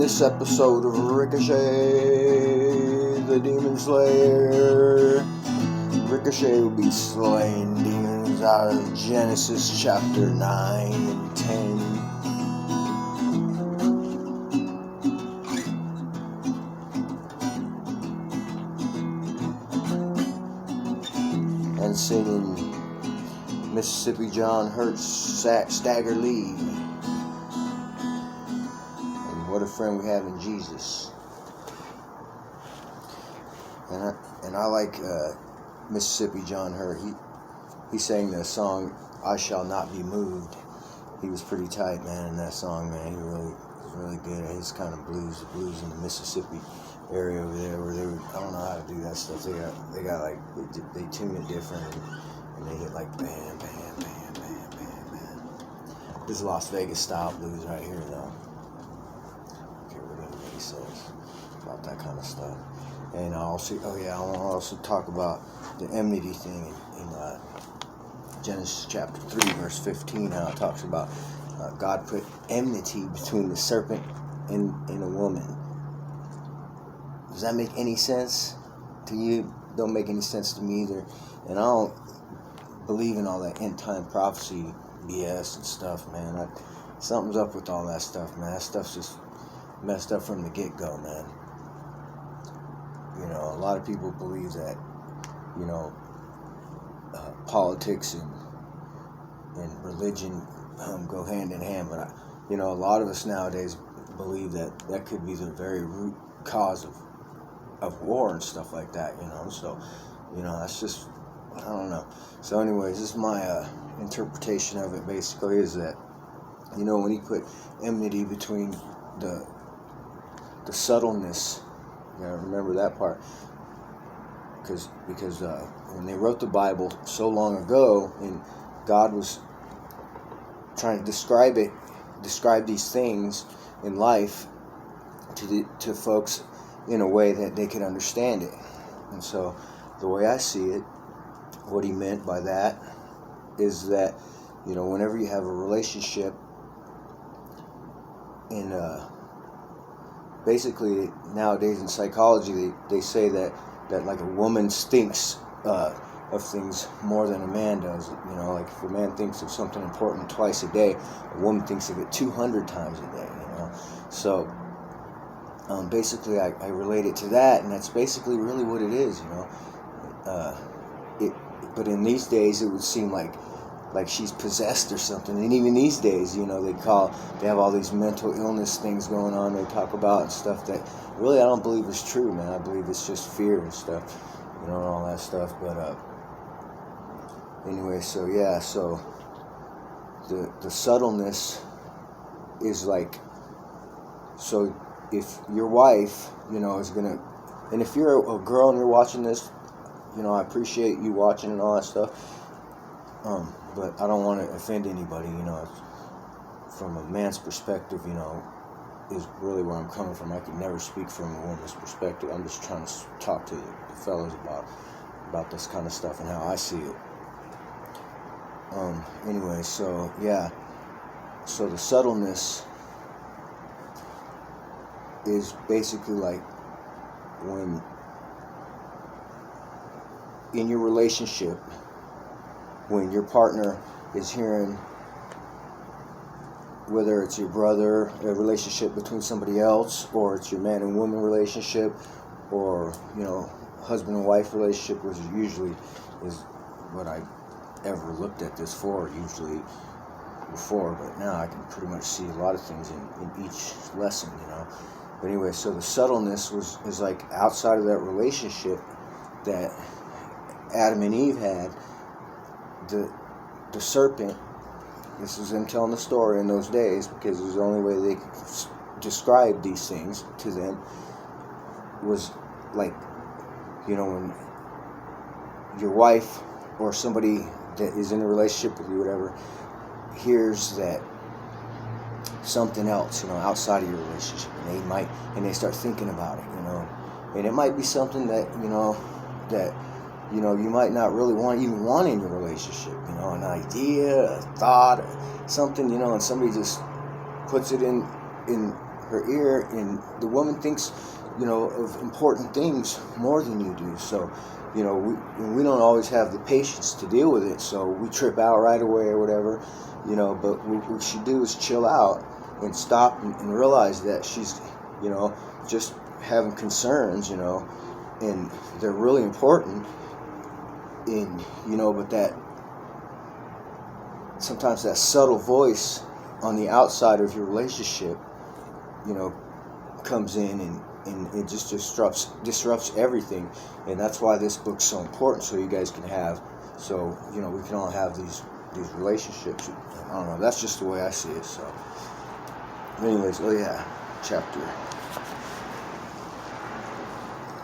this episode of Ricochet, the Demon Slayer. Ricochet will be slaying demons out of Genesis chapter 9 and 10. And singing Mississippi John Hurt's Stagger Lee. What a friend we have in Jesus. And I like Mississippi John Hurt. He sang the song "I Shall Not Be Moved." He was pretty tight, man, in that song, man. He was really good at his kind of blues, the blues in the Mississippi area over there, where I don't know how to do that stuff. They got like they tune it different, and they hit like bam, bam, bam, bam, bam, bam. This is Las Vegas style blues right here, though. Says about that kind of stuff. And I want to also talk about the enmity thing in Genesis chapter 3 verse 15, how it talks about God put enmity between the serpent and a woman. Does that make any sense to you? Don't make any sense to me either. And I don't believe in all that end time prophecy BS and stuff, man. Something's up with all that stuff, man. That stuff's just messed up from the get-go, man. You know, a lot of people believe that, you know, politics and religion go hand in hand, but you know, a lot of us nowadays believe that could be the very root cause of war and stuff like that, you know. So, you know, that's just, I don't know. So anyways, this is my interpretation of it. Basically is that, you know, when he put enmity between the subtleness, you know, remember that part, because when they wrote the Bible so long ago, and God was trying to describe these things in life to folks in a way that they could understand it. And so the way I see it, what he meant by that is that, you know, whenever you have a relationship in basically nowadays in psychology they say that like a woman thinks of things more than a man does. You know, like if a man thinks of something important twice a day, a woman thinks of it 200 times a day, you know. So basically I relate it to that, and that's basically really what it is, you know. But in these days it would seem like she's possessed or something. And even these days, you know, they have all these mental illness things going on they talk about and stuff that really I don't believe is true, man. I believe it's just fear and stuff, you know, and all that stuff. But anyway, so yeah, so the subtleness is like, so if your wife, you know, is gonna, and if you're a girl and you're watching this, you know, I appreciate you watching and all that stuff. But I don't want to offend anybody, you know. From a man's perspective, you know, is really where I'm coming from. I could never speak from a woman's perspective. I'm just trying to talk to the fellas about this kind of stuff and how I see it. Anyway, so yeah, so the subtleness is basically like when in your relationship, when your partner is hearing, whether it's your brother, a relationship between somebody else, or it's your man and woman relationship, or, you know, husband and wife relationship, which usually is what I ever looked at this for, usually before, but now I can pretty much see a lot of things in each lesson, you know. But anyway, so the subtleness is like outside of that relationship that Adam and Eve had. The serpent, this is them telling the story in those days, because it was the only way they could describe these things to them, was like, you know, when your wife or somebody that is in a relationship with you, whatever, hears that something else, you know, outside of your relationship, and they start thinking about it, you know, and it might be something that, you know, you might not really want in your relationship, you know, an idea, a thought, something, you know, and somebody just puts it in her ear, and the woman thinks, of important things more than you do. So, we don't always have the patience to deal with it, so we trip out right away or whatever, but what we should do is chill out and stop and realize that she's, just having concerns, and they're really important, and, but that sometimes that subtle voice on the outside of your relationship, comes in and it just disrupts everything. And that's why this book's so important, so you guys can have, we can all have these relationships. I don't know, that's just the way I see it. So anyways, chapter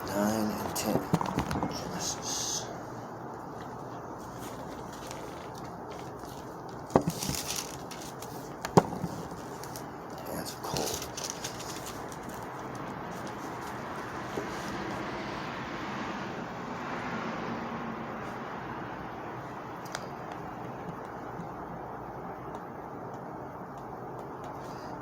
9 and 10, Genesis. Hands are cold.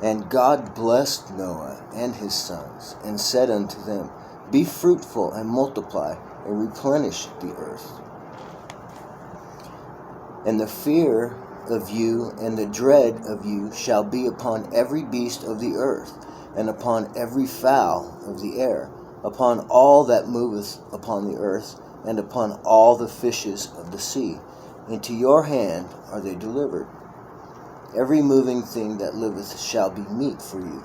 And God blessed Noah and his sons, and said unto them, Be fruitful and multiply, and replenish the earth. And the fear of you and the dread of you shall be upon every beast of the earth, and upon every fowl of the air, upon all that moveth upon the earth, and upon all the fishes of the sea. Into your hand are they delivered. Every moving thing that liveth shall be meat for you,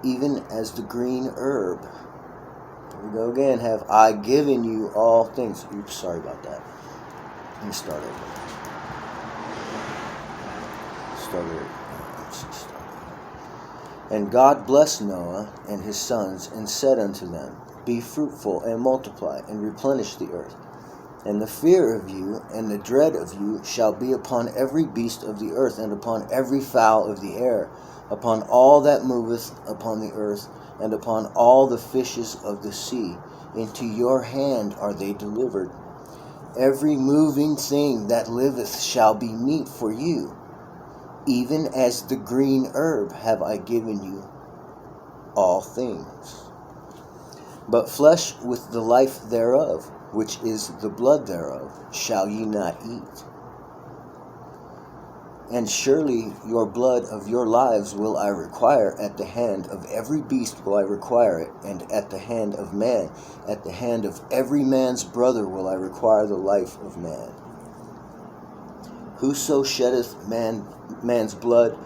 even as the green herb. Here we go again. Have I given you all things? Oops, sorry about that. Let me start over. And God blessed Noah and his sons, and said unto them, Be fruitful and multiply, and replenish the earth. And the fear of you and the dread of you shall be upon every beast of the earth, and upon every fowl of the air, upon all that moveth upon the earth, and upon all the fishes of the sea. Into your hand are they delivered. Every moving thing that liveth shall be meat for you. Even as the green herb have I given you all things. But flesh with the life thereof, which is the blood thereof, shall ye not eat. And surely your blood of your lives will I require. At the hand of every beast will I require it, and at the hand of man, at the hand of every man's brother will I require the life of man. Whoso sheddeth man's blood,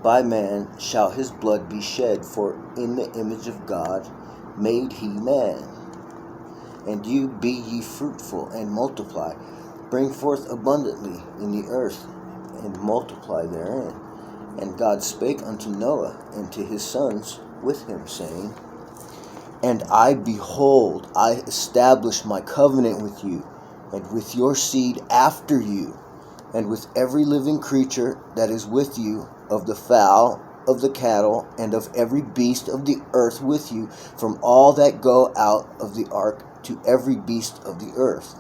by man shall his blood be shed, for in the image of God made he man. And you be ye fruitful, and multiply, bring forth abundantly in the earth, and multiply therein. And God spake unto Noah and to his sons with him, saying, And I, behold, I establish my covenant with you, and with your seed after you, and with every living creature that is with you, of the fowl, of the cattle, and of every beast of the earth with you, from all that go out of the ark to every beast of the earth.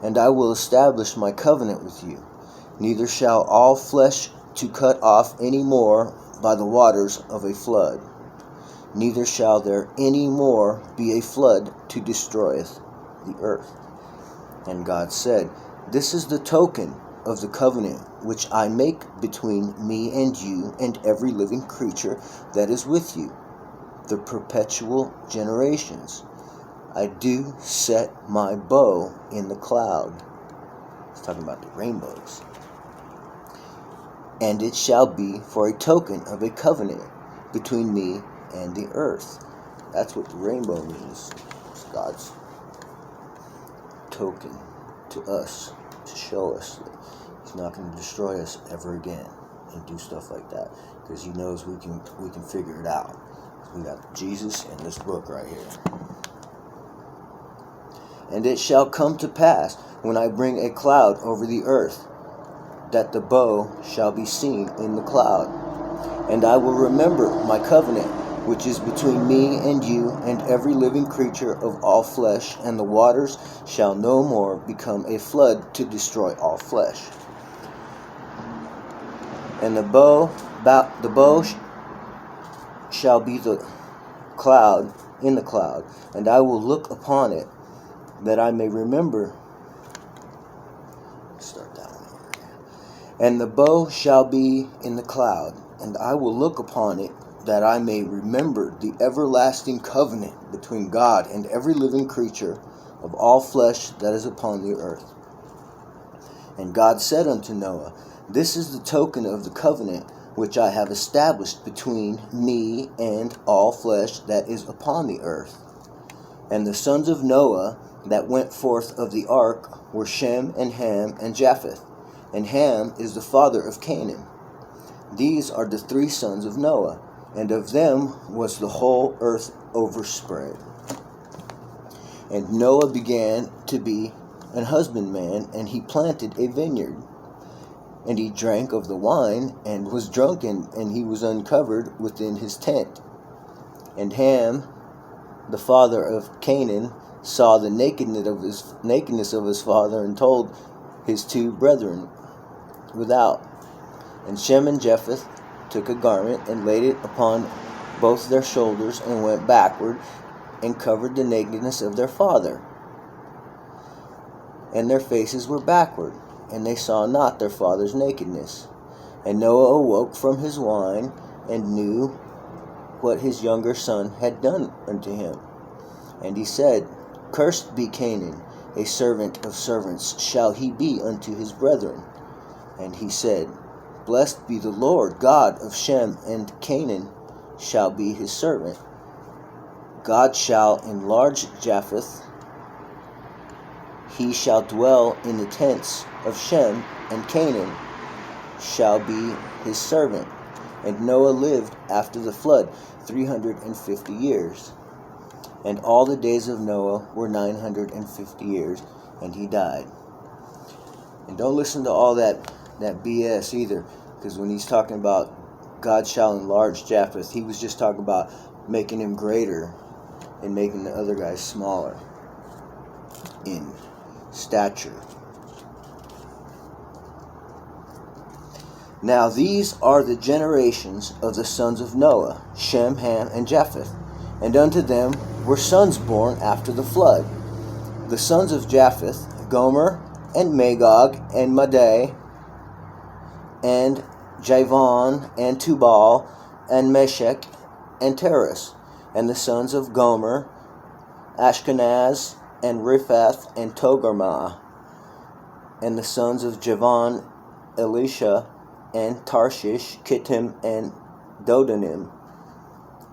And I will establish my covenant with you. Neither shall all flesh to cut off any more by the waters of a flood. Neither shall there any more be a flood to destroyeth the earth. And God said, This is the token of the covenant which I make between me and you and every living creature that is with you, the perpetual generations. I do set my bow in the cloud. It's talking about the rainbows. And it shall be for a token of a covenant between me and the earth. That's what the rainbow means. It's God's token to us, to show us that He's not going to destroy us ever again and do stuff like that, because He knows we can figure it out. We got Jesus and this book right here. And it shall come to pass, when I bring a cloud over the earth, that the bow shall be seen in the cloud. And I will remember my covenant, which is between me and you and every living creature of all flesh, and the waters shall no more become a flood to destroy all flesh. And the bow shall be the cloud in the cloud, and I will look upon it, that I may remember. Start that one over again. And the bow shall be in the cloud, and I will look upon it, that I may remember the everlasting covenant between God and every living creature of all flesh that is upon the earth. And God said unto Noah, This is the token of the covenant which I have established between me and all flesh that is upon the earth. And the sons of Noah that went forth of the ark were Shem and Ham and Japheth. And Ham is the father of Canaan. These are the three sons of Noah, and of them was the whole earth overspread. And Noah began to be an husbandman, and he planted a vineyard. And he drank of the wine, and was drunken, and he was uncovered within his tent. And Ham, the father of Canaan, saw the nakedness of his father, and told his two brethren without. And Shem and Japheth took a garment, and laid it upon both their shoulders, and went backward, and covered the nakedness of their father. And their faces were backward, and they saw not their father's nakedness. And Noah awoke from his wine, and knew what his younger son had done unto him. And he said, Cursed be Canaan, a servant of servants shall he be unto his brethren. And he said, Blessed be the Lord God of Shem, and Canaan shall be his servant. God shall enlarge Japheth. He shall dwell in the tents of Shem, and Canaan shall be his servant. And Noah lived after the flood 350 years. And all the days of Noah were 950 years, and he died. And don't listen to all that BS either, because when he's talking about God shall enlarge Japheth, he was just talking about making him greater and making the other guys smaller in stature. Now these are the generations of the sons of Noah, Shem, Ham, and Japheth. And unto them were sons born after the flood. The sons of Japheth, Gomer, and Magog, and Madai, and Javan, and Tubal, and Meshech, and Teras. And the sons of Gomer, Ashkenaz, and Riphath, and Togarmah. And the sons of Javan, Elisha, and Tarshish, Kittim, and Dodanim.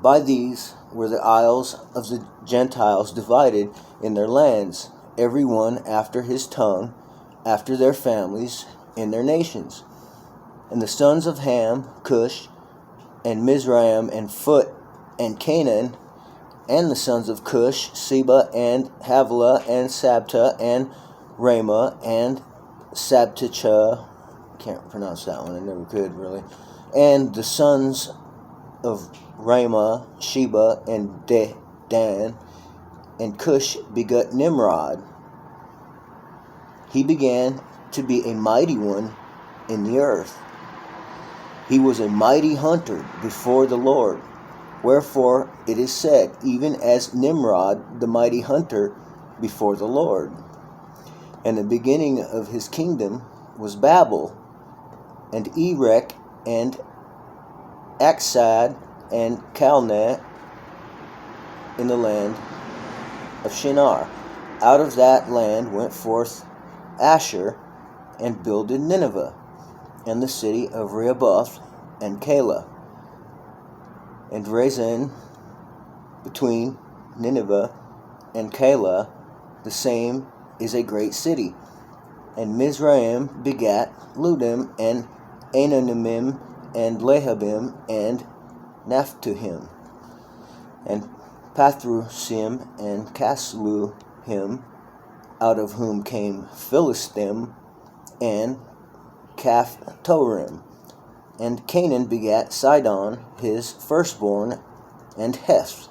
By these were the isles of the Gentiles divided in their lands, every one after his tongue, after their families, in their nations. And the sons of Ham, Cush, and Mizraim, and Phut, and Canaan. And the sons of Cush, Seba, and Havilah, and Sabta, and Ramah, and Sabtecha. Can't pronounce that one, I never could really. And the sons of Ramah, Sheba, and Dan. And Cush begot Nimrod. He began to be a mighty one in the earth. He was a mighty hunter before the Lord. Wherefore it is said, even as Nimrod, the mighty hunter before the Lord. And the beginning of his kingdom was Babel, and Erech, and Aksad, and Calneh in the land of Shinar. Out of that land went forth Asher, and builded Nineveh, and the city of Rehoboth, and Calah. And Rezin, between Nineveh and Calah, the same is a great city. And Mizraim begat Ludim, and Ananimim, and Lehabim, and Naphtuhim, and Pathrusim, and Casluhim, out of whom came Philistim, and Caphtorim. And Canaan begat Sidon, his firstborn, and Heth,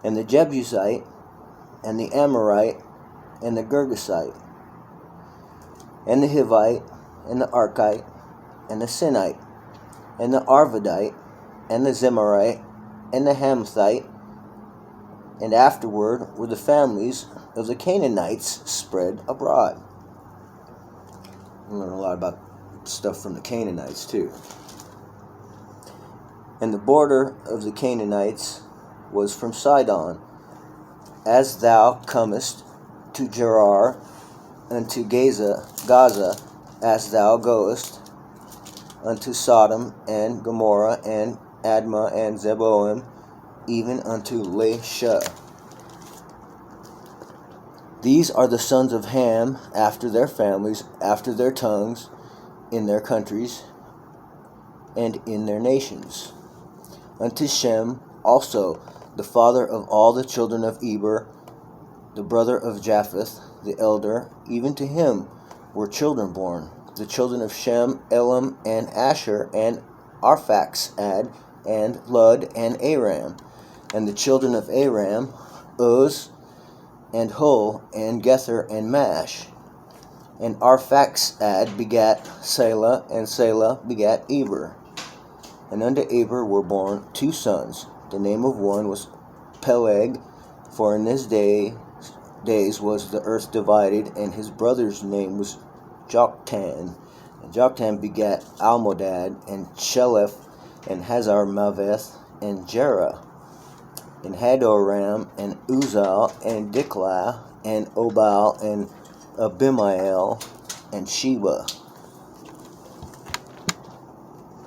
and the Jebusite, and the Amorite, and the Girgasite, and the Hivite, and the Archite, and the Sinite, and the Arvadite, and the Zemarite, and the Hamathite, and afterward were the families of the Canaanites spread abroad. We learn a lot about stuff from the Canaanites too. And the border of the Canaanites was from Sidon, as thou comest to Gerar, unto Gaza, as thou goest unto Sodom and Gomorrah and Admah and Zeboim, even unto Lasha. These are the sons of Ham, after their families, after their tongues, in their countries, and in their nations. Unto Shem also, the father of all the children of Eber, the brother of Japheth, the elder, even to him were children born. The children of Shem, Elam, and Asher, and Arphaxad, and Lud, and Aram. And the children of Aram, Uz, and Hul, and Gether, and Mash. And Arphaxad begat Selah, and Selah begat Eber. And unto Eber were born 2 sons. The name of one was Peleg, for in his days was the earth divided, and his brother's name was Joktan. And Joktan begat Almodad, and Sheleph, and Hazarmaveth, and Jerah, and Hadoram, and Uzal, and Diklah, and Obal, and Abimael, and Sheba.